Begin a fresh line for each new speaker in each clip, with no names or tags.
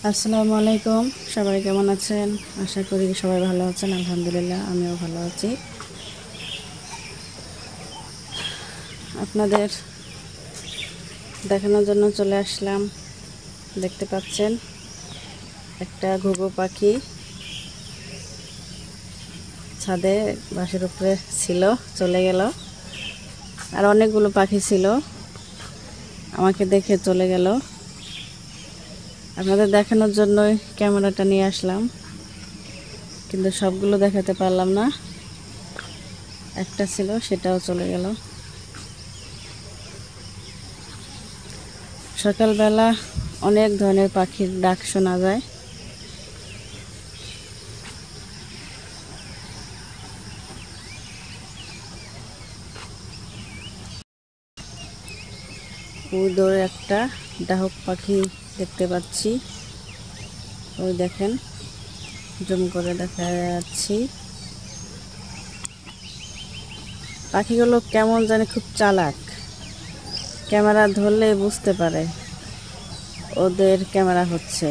আসসালামু আলাইকুম। সবাই কেমন আছেন? আশা করি সবাই ভালো আছেন। আলহামদুলিল্লাহ, আমিও ভালো আছি। আপনাদের দেখানোর জন্য চলে আসলাম। দেখতে পাচ্ছেন একটা ঘুঘু পাখি ছাদে বাসার উপরে ছিল, চলে গেল। আর অনেকগুলো পাখি ছিল, আমাকে দেখে চলে গেল। আপনাদের দেখানোর জন্যই ক্যামেরাটা নিয়ে আসলাম, কিন্তু সবগুলো দেখাতে পারলাম না। একটা ছিল, সেটাও চলে গেল। সকালবেলা অনেক ধরনের পাখির ডাক শোনা যায়। ওই দূরে একটা ডাহুক পাখি দেখতে পাচ্ছি, ওই দেখেন, জুম করে দেখা যাচ্ছি। পাখিগুলো কেমন জানি খুব চালাক, ক্যামেরা ধরলে বুঝতে পারে ওদের ক্যামেরা হচ্ছে।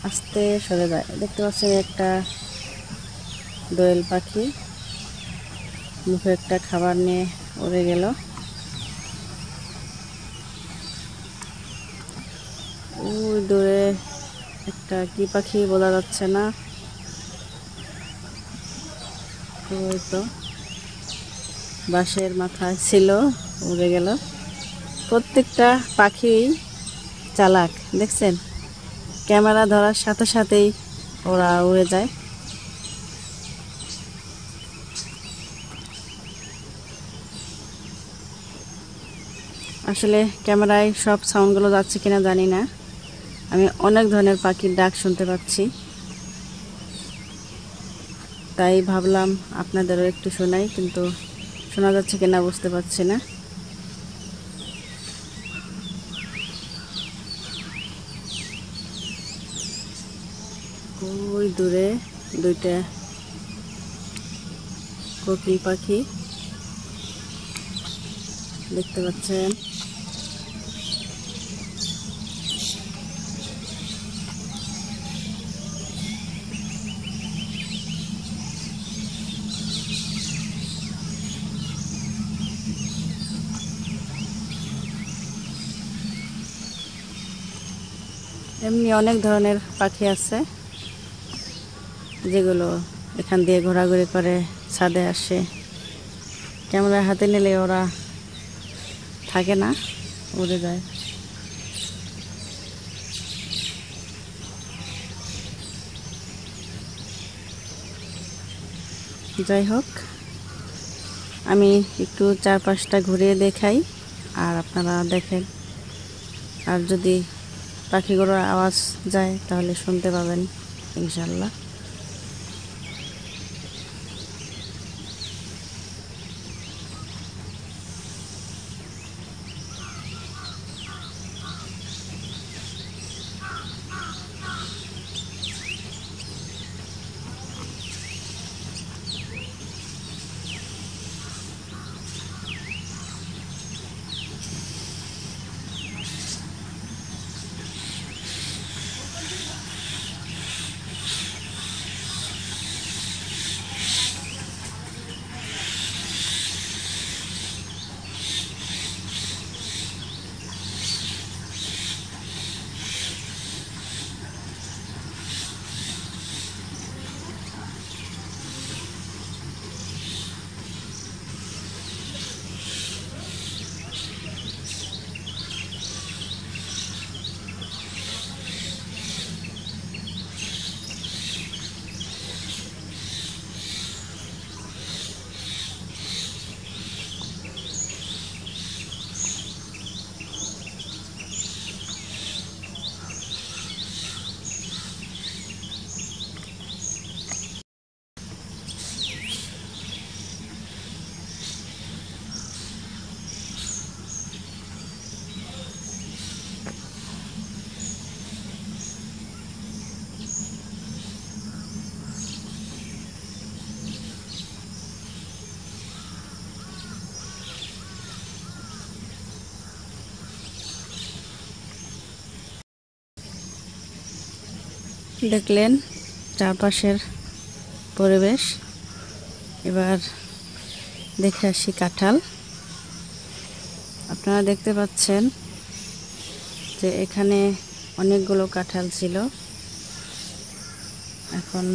আস্তে সরে যায়। দেখতে পাচ্ছেন একটা দোয়েল পাখি মুখে একটা খাবার নিয়ে উড়ে গেল। ওই দূরে একটা কি পাখি বোঝা যাচ্ছে না, ওই তো বাঁশের মাথায় ছিল, উড়ে গেল। প্রত্যেকটা পাখি চালাক, দেখছেন, ক্যামেরা ধরার সাথে সাথেই ওরা উড়ে যায়। আসলে ক্যামেরায় সব সাউন্ডগুলো যাচ্ছে কিনা জানি না। আমি অনেক ধরনের পাখির ডাক শুনতে পাচ্ছি, তাই ভাবলাম আপনাদেরও একটু শোনাই, কিন্তু শোনা যাচ্ছে কিনা বুঝতে পারছি না। ওই দূরে দুইটা কোকিল পাখি দেখতে পাচ্ছেন। এমনি অনেক ধরনের পাখি আছে যেগুলো এখান দিয়ে ঘোরাঘুরি করে, ছাদে আসে। ক্যামেরা হাতে নিলে ওরা থাকে না, উড়ে যায়। যাই হোক, আমি একটু চারপাশটা ঘুরিয়ে দেখাই, আর আপনারা দেখেন। আর যদি পাখিগুলোর আওয়াজ যায় তাহলে শুনতে পাবেন ইনশাল্লাহ। দেখলেন চারপাশের পরিবেশ। এবার দেখে আসি কাঁঠাল। আপনারা দেখতে পাচ্ছেন যে এখানে অনেকগুলো কাঁঠাল ছিল, এখন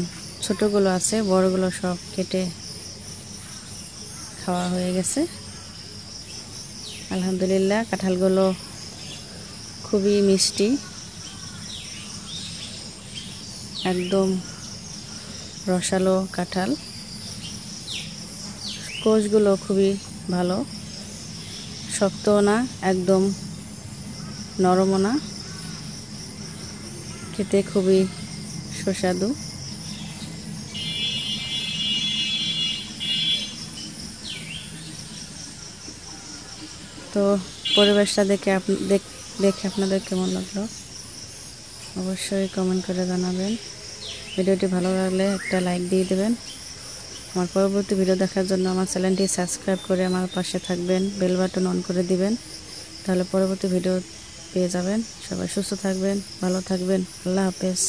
ছোটগুলো আছে, বড়গুলো সব কেটে খাওয়া হয়ে গেছে। আলহামদুলিল্লাহ, কাঁঠালগুলো খুবই মিষ্টি, একদম রসালো কাঁঠাল। কোষগুলো খুবই ভালো, শক্তও না, একদম নরমও না, খেতে খুবই সুস্বাদু। তো পরিবেশটা দেখে আপনাদের কেমন লাগলো অবশ্যই কমেন্ট করে জানাবেন। ভিডিওটি ভালো লাগলে একটা লাইক দিয়ে দেবেন। আমার পরবর্তী ভিডিও দেখার জন্য আমার চ্যানেলটি সাবস্ক্রাইব করে আমার পাশে থাকবেন, বেল বাটন অন করে দিবেন, তাহলে পরবর্তী ভিডিও পেয়ে যাবেন। সবাই সুস্থ থাকবেন, ভালো থাকবেন। আল্লাহ হাফেজ।